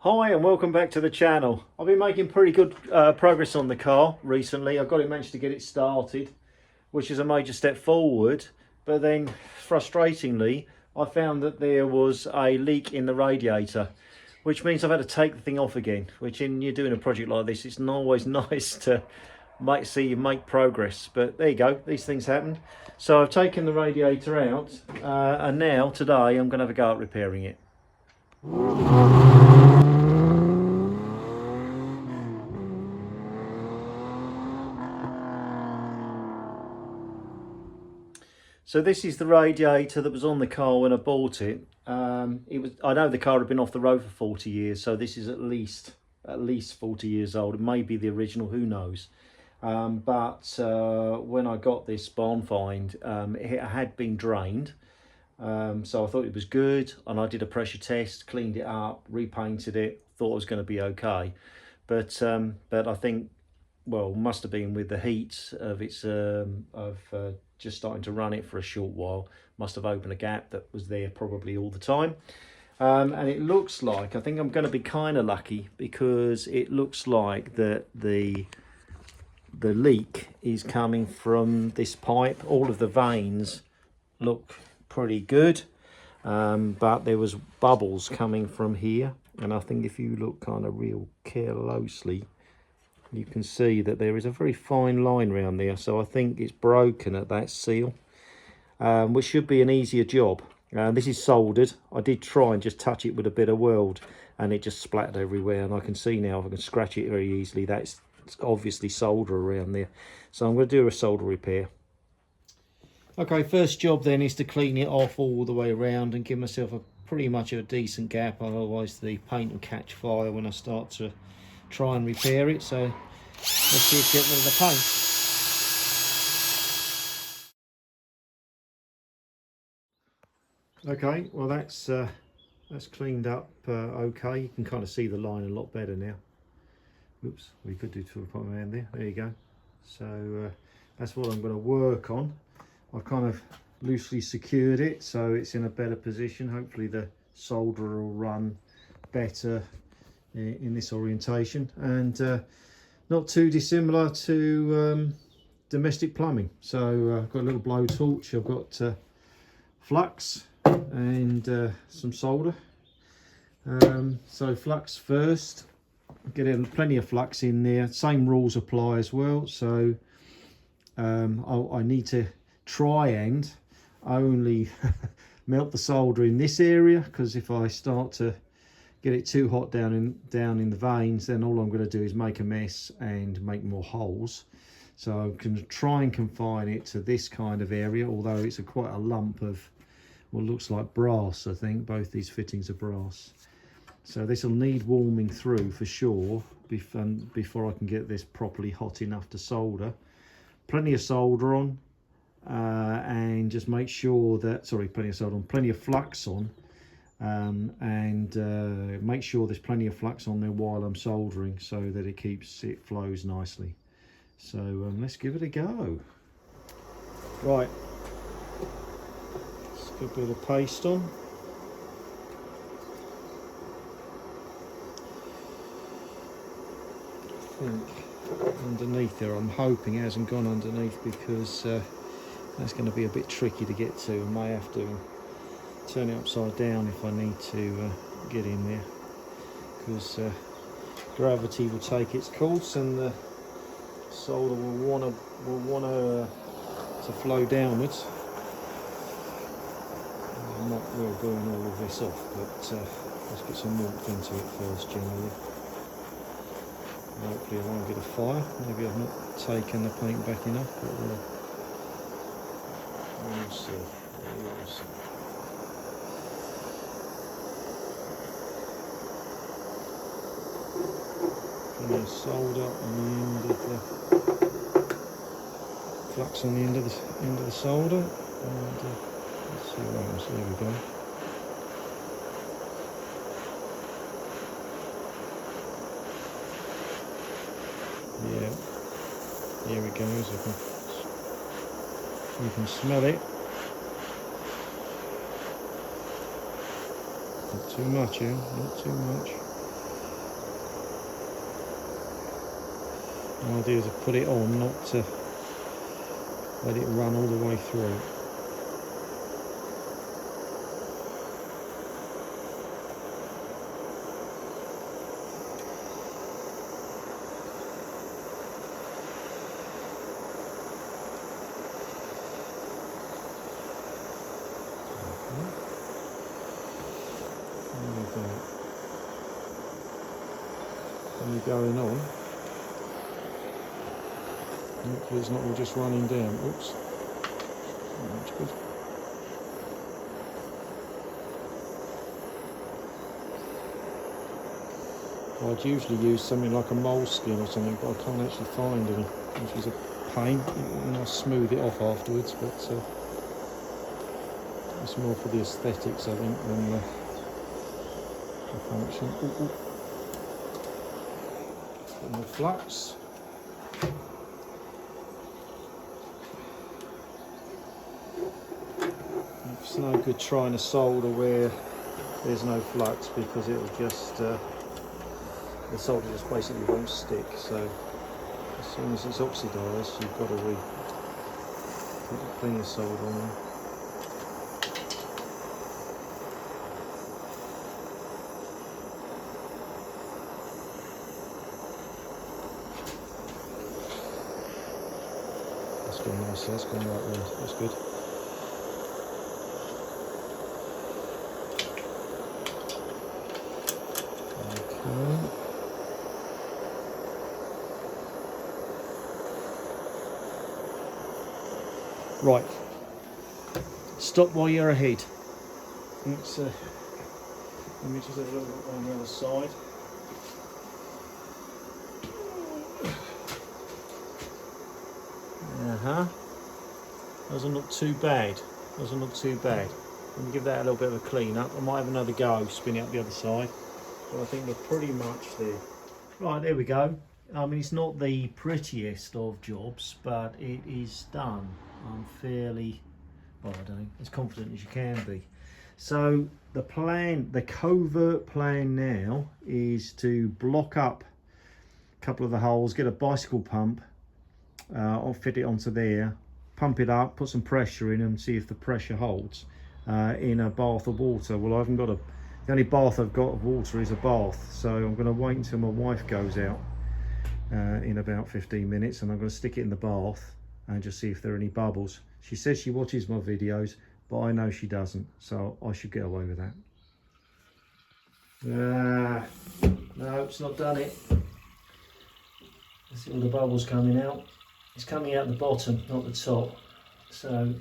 Hi and welcome back to the channel. I've been making pretty good progress on the car recently. I've managed to get it started, which is a major step forward. But then, frustratingly, I found that there was a leak in the radiator, which means I've had to take the thing off again. Which, in you're doing a project like this, it's not always nice to see you make progress. But there you go, these things happen. So I've taken the radiator out, and now today I'm going to have a go at repairing it. So this is the radiator that was on the car when I bought it. I know the car had been off the road for 40 years, so this is at least 40 years old. It may be the original, who knows. But when I got this barn find, it had been drained. So I thought it was good, and I did a pressure test, cleaned it up, repainted it, thought it was going to be okay. But I think, well, must have been with the heat of its just starting to run it for a short while, must have opened a gap that was there probably all the time. And it looks like, I think I'm going to be kind of lucky, because it looks like that the leak is coming from this pipe. All of the veins look pretty good, but there was bubbles coming from here, and I think if you look kind of real closely, you can see that there is a very fine line around there. So I think it's broken at that seal, which should be an easier job. This is soldered. I did try and just touch it with a bit of weld, and it just splattered everywhere, and I can see now if I can scratch it very easily that's obviously solder around there. So I'm going to do a solder repair. Okay, first job then is to clean it off all the way around and give myself pretty much a decent gap, otherwise the paint will catch fire when I start to try and repair it. So let's just get rid of the paint. Okay, well that's cleaned up okay. You can kind of see the line a lot better now. Oops, we could do to put my hand there. There you go. So that's what I'm going to work on. I've kind of loosely secured it so it's in a better position. Hopefully the solder will run better in this orientation, and not too dissimilar to domestic plumbing. So I've got a little blowtorch, I've got flux and some solder. So flux first, get in plenty of flux in there. Same rules apply as well. So I need to try and only melt the solder in this area, because if I start to get it too hot down in the veins, then all I'm going to do is make a mess and make more holes. So I can try and confine it to this kind of area, although it's quite a lump of what looks like brass. I think both these fittings are brass, so this will need warming through for sure before I can get this properly hot enough to solder. Plenty of solder on, and just make sure that, plenty of flux on, and make sure there's plenty of flux on there while I'm soldering, so that it flows nicely. So let's give it a go. Right, let's get a bit of paste on. I think underneath there, I'm hoping it hasn't gone underneath, because that's going to be a bit tricky to get to. I may have to turn it upside down if I need to get in there, because gravity will take its course and the solder will want to flow downwards. I'm not real doing all of this off, but let's get some warmth into it first generally. Hopefully I won't get a fire. Maybe I've not taken the paint back enough, but we'll see. We'll see. Plenty of solder on the end of the flux on the end of the solder, and let's see what happens. There we go. Yeah, here it goes. You can smell it. Not too much here, not too much. The idea is to put it on, not to let it run all the way through. When you're going on, hopefully it's not all just running down. Oops, not much good. I'd usually use something like a moleskin or something, but I can't actually find any, which is a pain. And I'll smooth it off afterwards, but it's more for the aesthetics, I think, than the function. Ooh, ooh. Put more flux. It's no good trying to solder where there's no flux, because it'll just the solder just basically won't stick. So as soon as it's oxidised, you've got to put the clean solder on. That's gone nice, that's gone right there, that's good. Okay. Right, stop while you're ahead. Let's, let me just have a look on the other side. Those are not too bad. Those are not too bad. Let me give that a little bit of a clean up. I might have another go, spin it up the other side. But I think we're pretty much there. Right, there we go. I mean, it's not the prettiest of jobs, but it is done. I'm fairly, well, I don't know, as confident as you can be. So the plan, the covert plan now is to block up a couple of the holes, get a bicycle pump, I'll fit it onto there, pump it up, put some pressure in and see if the pressure holds in a bath of water. Well, I haven't got the only bath I've got of water is a bath, so I'm going to wait until my wife goes out in about 15 minutes, and I'm going to stick it in the bath and just see if there are any bubbles. She says she watches my videos, but I know she doesn't, so I should get away with that. No, it's not done it. See all the bubbles coming out. It's coming out the bottom, not the top. So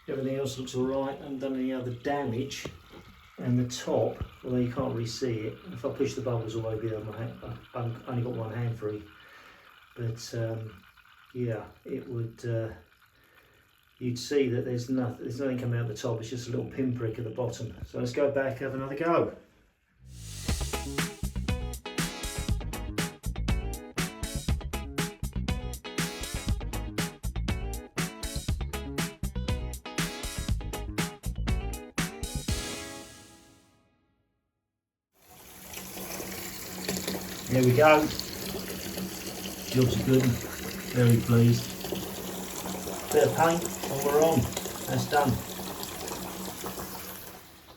everything else looks all right. I haven't done any other damage. And the top, although you can't really see it, if I push the bubbles all over my hand, I've only got one hand free. But yeah, it would. You'd see that there's nothing coming out the top. It's just a little pinprick at the bottom. So let's go back, have another go. There we go. Job's good. Very pleased. Bit of paint and we're on. That's done.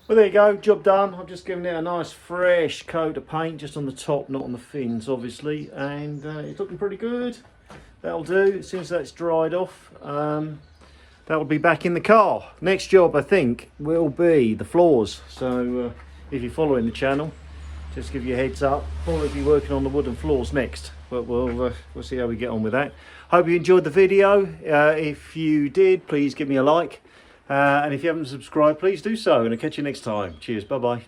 Well, there you go. Job done. I've just given it a nice fresh coat of paint just on the top, not on the fins, obviously, and it's looking pretty good. That'll do. As soon as that's dried off, that'll be back in the car. Next job, I think, will be the floors. So if you're following the channel, just give you a heads up. Or if you're working on the wooden floors next, but we'll see how we get on with that. Hope you enjoyed the video. If you did, please give me a like. And if you haven't subscribed, please do so. And I'll catch you next time. Cheers. Bye bye.